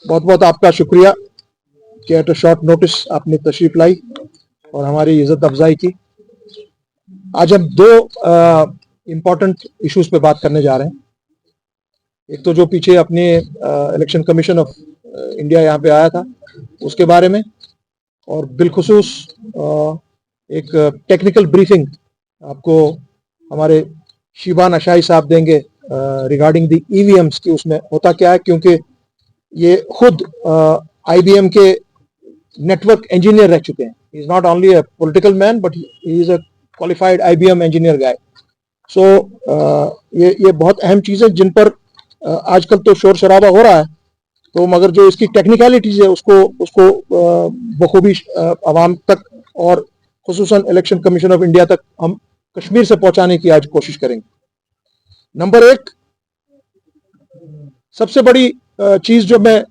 बहुत बहुत आपका शुक्रिया कि एट अ शॉर्ट नोटिस आपने तशरीफ लाई और हमारी इज्जत अफजाई की। आज हम दो इम्पोर्टेंट इश्यूज पे बात करने जा रहे हैं। एक तो जो पीछे अपने इलेक्शन कमीशन ऑफ इंडिया यहाँ पे आया था उसके बारे में, और बिलखुसूस एक टेक्निकल ब्रीफिंग आपको हमारे शिबान अशाई साहब देंगे रिगार्डिंग द ईवीएम्स की उसमें होता क्या है, क्योंकि ये खुद आईबीएम के नेटवर्क इंजीनियर रह चुके हैं। He is not only a political man but he is a qualified IBM engineer guy. So ये बहुत अहम चीज़ है जिन पर आजकल तो शोर शराबा हो रहा है, तो मगर जो इसकी टेक्निकलिटीज है उसको उसको बखूबी आवाम तक और खुसूसन इलेक्शन कमीशन ऑफ इंडिया तक हम कश्मीर से पहुंचाने की आज कोशिश करेंगे। नंबर एक, सबसे बड़ी चीज जो मैं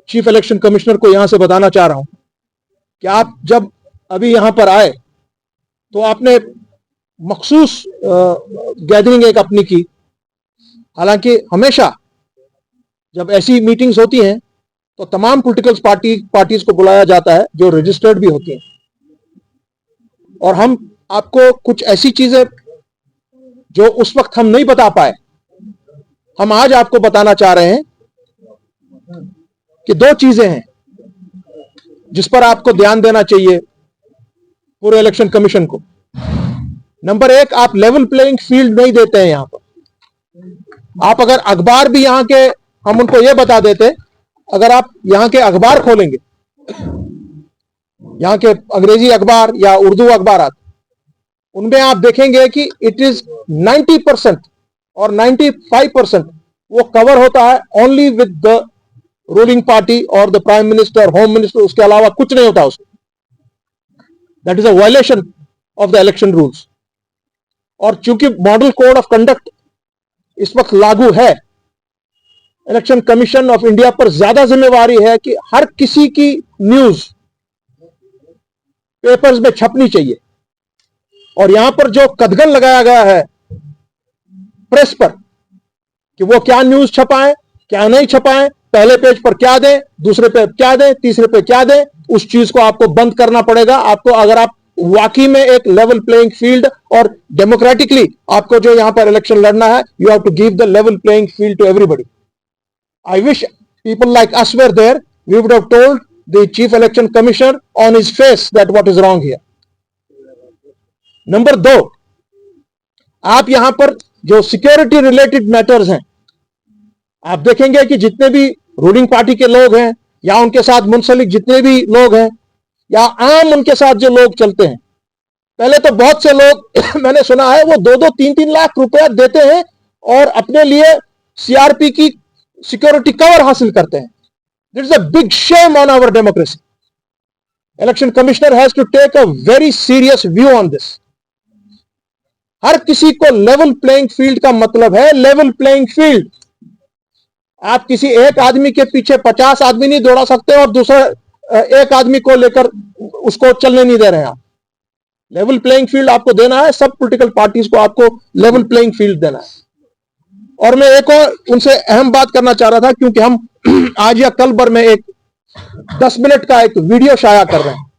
चीफ इलेक्शन कमिश्नर को यहां से बताना चाह रहा हूं कि आप जब अभी यहां पर आए तो आपने मखसूस गैदरिंग एक अपनी की। हालांकि हमेशा जब ऐसी मीटिंग्स होती हैं तो तमाम पॉलिटिकल पार्टीज को बुलाया जाता है जो रजिस्टर्ड भी होती हैं, और हम आपको कुछ ऐसी चीजें जो उस वक्त हम नहीं बता पाए, हम आज आपको बताना चाह रहे हैं कि दो चीजें हैं जिस पर आपको ध्यान देना चाहिए पूरे इलेक्शन कमीशन को। नंबर एक, आप लेवल प्लेइंग फील्ड नहीं देते हैं यहां पर। आप अगर अखबार भी यहां के, हम उनको यह बता देते, अगर आप यहां के अखबार खोलेंगे, यहां के अंग्रेजी अखबार या उर्दू अखबार, उनमें आप देखेंगे कि इट इज 90% और 95% वो कवर होता है only with the ruling party और the prime minister, home minister, उसके अलावा कुछ नहीं होता उसमें। That is a violation of the election rules. और चूंकि मॉडल कोड ऑफ कंडक्ट इस वक्त लागू है, इलेक्शन कमीशन ऑफ इंडिया पर ज्यादा जिम्मेवारी है कि हर किसी की न्यूज पेपर्स में छपनी चाहिए। और यहां पर जो कदगन लगाया गया है प्रेस पर कि वो क्या न्यूज छपाएं, क्या नहीं छपाएं, पहले पेज पर क्या दें, दूसरे पे क्या दें, तीसरे पे क्या दें, उस चीज को आपको बंद करना पड़ेगा। आपको, अगर आप वाकई में एक लेवल प्लेइंग फील्ड और डेमोक्रेटिकली आपको जो यहां पर इलेक्शन लड़ना है, you have to give the level playing field to everybody. I wish people like us were there, we would have told the chief election commissioner on his face that what is wrong here. Number दो, आप यहां पर जो security related matters हैं, आप देखेंगे कि जितने भी रूलिंग पार्टी के लोग हैं या उनके साथ मुंसलिक जितने भी लोग हैं या आम उनके साथ जो लोग चलते हैं, पहले तो बहुत से लोग मैंने सुना है वो 2-2, 3-3 लाख रुपया देते हैं और अपने लिए सीआरपी की सिक्योरिटी कवर हासिल करते हैं। This is a big shame on our democracy. Election commissioner has to take a very serious view on this. हर किसी को लेवल प्लेइंग फील्ड का मतलब है लेवल प्लेइंग फील्ड। आप किसी एक आदमी के पीछे 50 आदमी नहीं दौड़ा सकते और दूसरा एक आदमी को लेकर उसको चलने नहीं दे रहे हैं आप। लेवल प्लेइंग फील्ड आपको देना है, सब पॉलिटिकल पार्टीज को आपको लेवल प्लेइंग फील्ड देना है। और मैं एक और उनसे अहम बात करना चाह रहा था, क्योंकि हम आज या कल भर में एक 10 मिनट का एक वीडियो शाया कर रहे हैं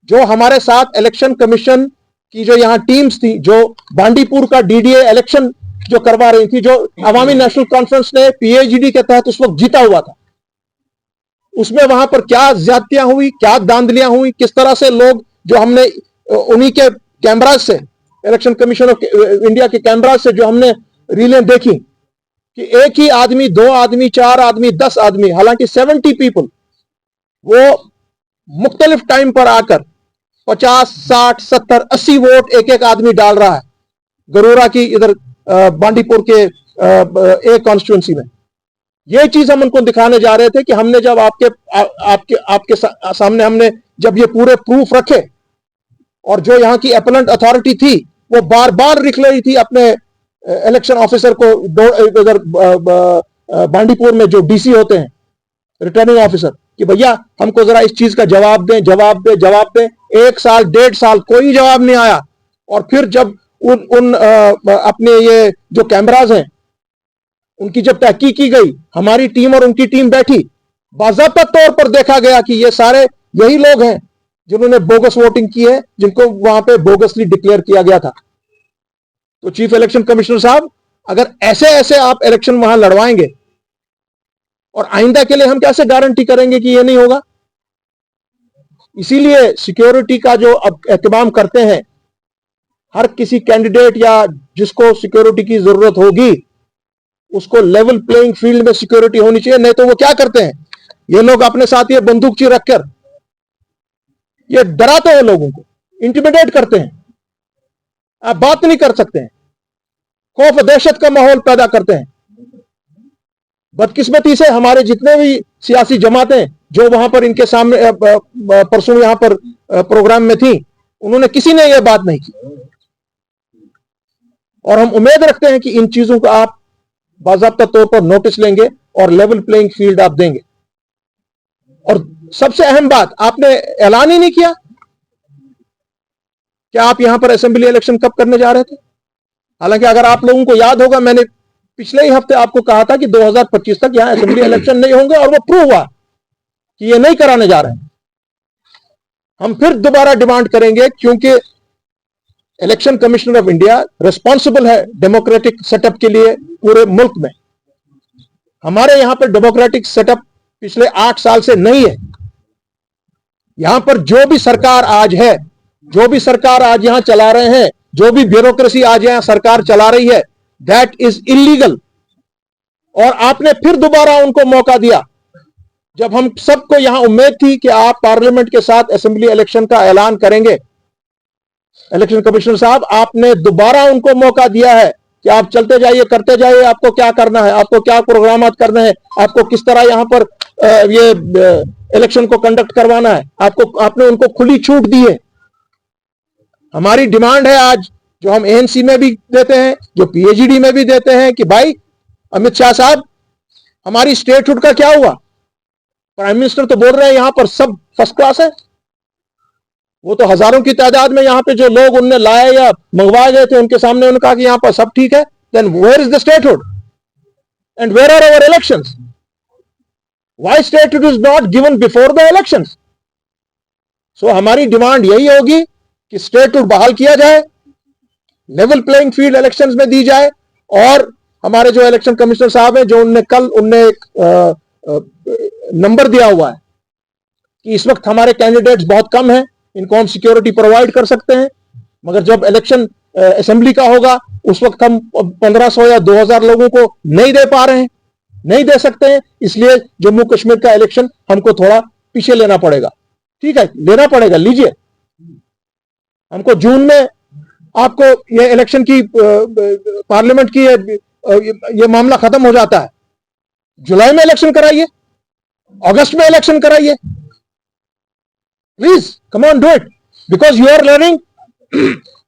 जो हमारे साथ इलेक्शन कमीशन की जो यहां टीम्स थी, जो बांडीपुर का डीडीए इलेक्शन जो करवा रही थी, जो अवामी नेशनल कॉन्फ्रेंस ने पीएचडी के तहत उस वक्त जीता हुआ था, उसमें वहां पर क्या ज्यादतियां हुई, क्या धांधलियां हुई, किस तरह से लोग, जो हमने उन्हीं के कैमराज से, इलेक्शन कमीशन ऑफ इंडिया के कैमराज से जो हमने रीलें देखी कि एक ही आदमी, 2 आदमी, 4 आदमी, 10 आदमी, हालांकि 70 पीपल वो मुख्तलिफ टाइम पर आकर 50, 60, 70, 80 वोट एक एक आदमी डाल रहा है गरूरा की इधर बांडीपुर के एक कॉन्स्टिट्यूंसी में। यह चीज हम उनको दिखाने जा रहे थे कि हमने जब आपके सामने हमने जब ये पूरे प्रूफ रखे, और जो यहां की अपीलेंट अथॉरिटी थी वो बार बार लिख रही थी अपने इलेक्शन ऑफिसर को, इधर बांडीपुर में जो डीसी होते हैं, रिटर्निंग ऑफिसर, कि भैया हमको जरा इस चीज का जवाब दें, जवाब दें, जवाब दें। 1 साल 1.5 साल कोई जवाब नहीं आया। और फिर जब उन अपने ये जो कैमराज हैं उनकी जब तहकीक की गई, हमारी टीम और उनकी टीम बैठी, बाज़ाब्ता तौर पर देखा गया कि ये सारे यही लोग हैं जिन्होंने बोगस वोटिंग की है, जिनको वहां पे बोगसली डिक्लेयर किया गया था। तो चीफ इलेक्शन कमिश्नर साहब, अगर ऐसे ऐसे आप इलेक्शन वहां लड़वाएंगे, और आइंदा के लिए हम कैसे गारंटी करेंगे कि ये नहीं होगा? इसीलिए सिक्योरिटी का जो अब एहतमाम करते हैं, हर किसी कैंडिडेट या जिसको सिक्योरिटी की जरूरत होगी उसको लेवल प्लेइंग फील्ड में सिक्योरिटी होनी चाहिए। नहीं तो वो क्या करते हैं, ये लोग अपने साथ ये बंदूकची रखकर ये डराते हैं, लोगों को इंटिमिडेट करते हैं, आप बात नहीं कर सकते हैं, खौफ दहशत का माहौल पैदा करते हैं। बदकिस्मती से हमारे जितने भी सियासी जमातें जो वहां पर इनके सामने परसों यहां पर प्रोग्राम में थी, उन्होंने किसी ने यह बात नहीं की। और हम उम्मीद रखते हैं कि इन चीजों का आप बाज़ाब्ता तौर पर नोटिस लेंगे और लेवल प्लेइंग फील्ड आप देंगे। और सबसे अहम बात, आपने ऐलान ही नहीं किया कि आप यहां पर असेंबली इलेक्शन कब करने जा रहे थे। हालांकि अगर आप लोगों को याद होगा, मैंने पिछले ही हफ्ते आपको कहा था कि 2025 तक यहां असेंबली इलेक्शन नहीं होंगे, और वो प्रूव हुआ कि ये नहीं कराने जा रहे हैं। हम फिर दोबारा डिमांड करेंगे, क्योंकि election commissioner of India responsible है डेमोक्रेटिक सेटअप के लिए पूरे मुल्क में। हमारे यहां पर डेमोक्रेटिक सेटअप पिछले 8 साल से नहीं है। यहां पर जो भी सरकार आज है, जो भी सरकार आज यहां चला रहे हैं, जो भी ब्यूरोक्रेसी आज यहां सरकार चला रही है, दैट इज इलीगल। और आपने फिर दोबारा उनको मौका दिया, जब हम सबको यहां उम्मीद थी कि आप पार्लियामेंट के साथ असेंबली इलेक्शन का ऐलान करेंगे। इलेक्शन कमिश्नर साहब, आपने दोबारा उनको मौका दिया है कि आप चलते जाइए, करते जाइए, आपको क्या करना है, आपको क्या प्रोग्राम करने हैं, आपको किस तरह यहां पर ये इलेक्शन को कंडक्ट करवाना है, आपने उनको खुली छूट दी है। हमारी डिमांड है आज, जो हम एएनसी में भी देते हैं, जो पीएचडी में भी देते हैं, कि भाई अमित शाह साहब, हमारी स्टेटहुड का क्या हुआ? प्राइम मिनिस्टर तो बोल रहे हैं यहां पर सब फर्स्ट क्लास है। वो तो हजारों की तादाद में यहां पे जो लोग उनने लाए या मंगवाए गए थे, उनके सामने उन्होंने कहा कि यहां पर सब ठीक है। Then where is the statehood and where are our elections? Why statehood is not given before the elections? So हमारी डिमांड यही होगी कि स्टेटहुड बहाल किया जाए, लेवल प्लेइंग फील्ड इलेक्शंस में दी जाए। और हमारे जो इलेक्शन कमिश्नर साहब हैं, जो उनने एक नंबर दिया हुआ है कि इस वक्त हमारे कैंडिडेट्स बहुत कम हैं, इनको हम सिक्योरिटी प्रोवाइड कर सकते हैं, मगर जब इलेक्शन असेंबली का होगा उस वक्त हम 1500 या 2000 लोगों को नहीं दे पा रहे हैं, नहीं दे सकते हैं। इसलिए जम्मू कश्मीर का इलेक्शन हमको थोड़ा पीछे लेना पड़ेगा। ठीक है, लेना पड़ेगा, लीजिए। हमको जून में आपको ये इलेक्शन की पार्लियामेंट की ये मामला खत्म हो जाता है, जुलाई में इलेक्शन कराइए, अगस्त में इलेक्शन कराइए, please come on do it, because you are learning.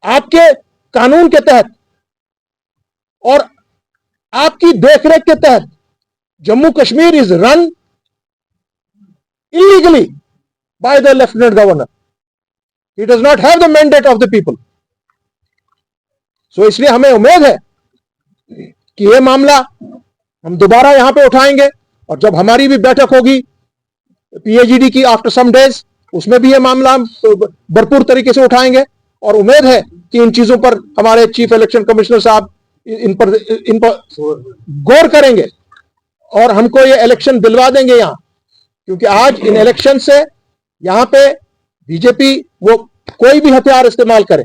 आपके कानून के तहत और आपकी देखरेख के तहत Jammu Kashmir is run illegally by the Lieutenant Governor. He does not have the mandate of the people. So इसलिए हमें उम्मीद है कि यह मामला हम दोबारा यहां पे उठाएंगे, और जब हमारी भी बैठक होगी पीएचडी की आफ्टर सम डेज, उसमें भी यह मामला भरपूर तरीके से उठाएंगे। और उम्मीद है कि इन चीजों पर हमारे चीफ इलेक्शन कमिश्नर साहब इन पर गौर करेंगे और हमको ये इलेक्शन दिलवा देंगे यहां। क्योंकि आज इन इलेक्शन से यहां पे बीजेपी वो कोई भी हथियार इस्तेमाल करे,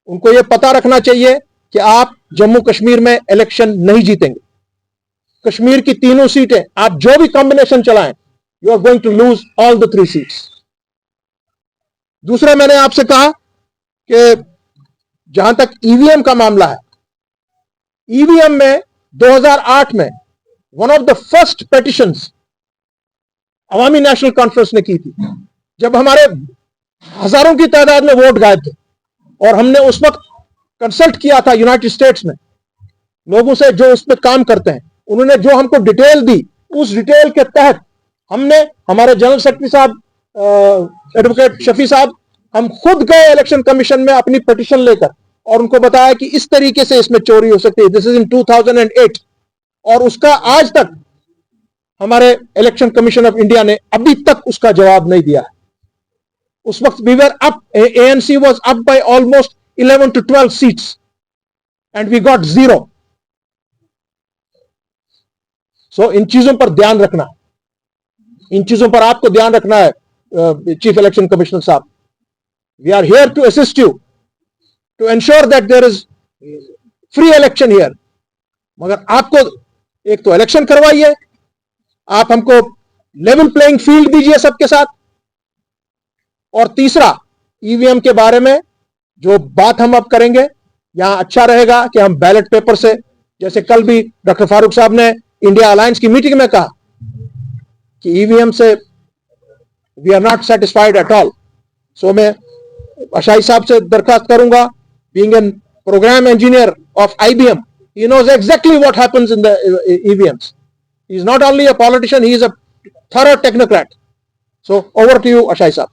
उनको ये पता रखना चाहिए कि आप जम्मू कश्मीर में इलेक्शन नहीं जीतेंगे। कश्मीर की तीनों सीटें आप जो भी कॉम्बिनेशन चलाएं, you are going to lose all the 3 seats. दूसरा, मैंने आपसे कहा कि जहां तक ईवीएम का मामला है, ईवीएम में 2008 में one of the first petitions Awami national conference ने की थी, जब हमारे हजारों की तादाद में वोट गायब थे, और हमने उस वक्त कंसल्ट किया था यूनाइटेड स्टेट्स में लोगों से जो उस पर काम करते हैं। उन्होंने जो हमको डिटेल दी, उस डिटेल के तहत हमने, हमारे जनरल सेक्रेटरी साहब एडवोकेट शफी साहब, हम खुद गए इलेक्शन कमीशन में अपनी पिटीशन लेकर और उनको बताया कि इस तरीके से इसमें चोरी हो सकती है। This is in 2008। और उसका आज तक हमारे इलेक्शन कमीशन ऑफ इंडिया ने अभी तक उसका जवाब नहीं दिया है। उस वक्त we were up, ANC was up by almost 11 to 12 seats and we got 0। So इन चीजों पर ध्यान रखना, इन चीजों पर आपको ध्यान रखना है चीफ इलेक्शन कमिश्नर साहब। We are here to assist you to ensure that there is free election here. मगर आपको एक तो इलेक्शन करवाइए, आप हमको लेवल प्लेइंग फील्ड दीजिए सबके साथ, और तीसरा ईवीएम के बारे में जो बात हम अब करेंगे, यहां अच्छा रहेगा कि हम बैलेट पेपर से, जैसे कल भी डॉक्टर फारूक साहब ने इंडिया अलायंस की मीटिंग में कहा कि ईवीएम से we are not satisfied at all. So मैं अशाई साहब से दरखास्त करूंगा, being an program engineer of IBM, he knows exactly what happens in the EVMs. He is not only a politician, he is a thorough technocrat. So over to you, Ashai Saab.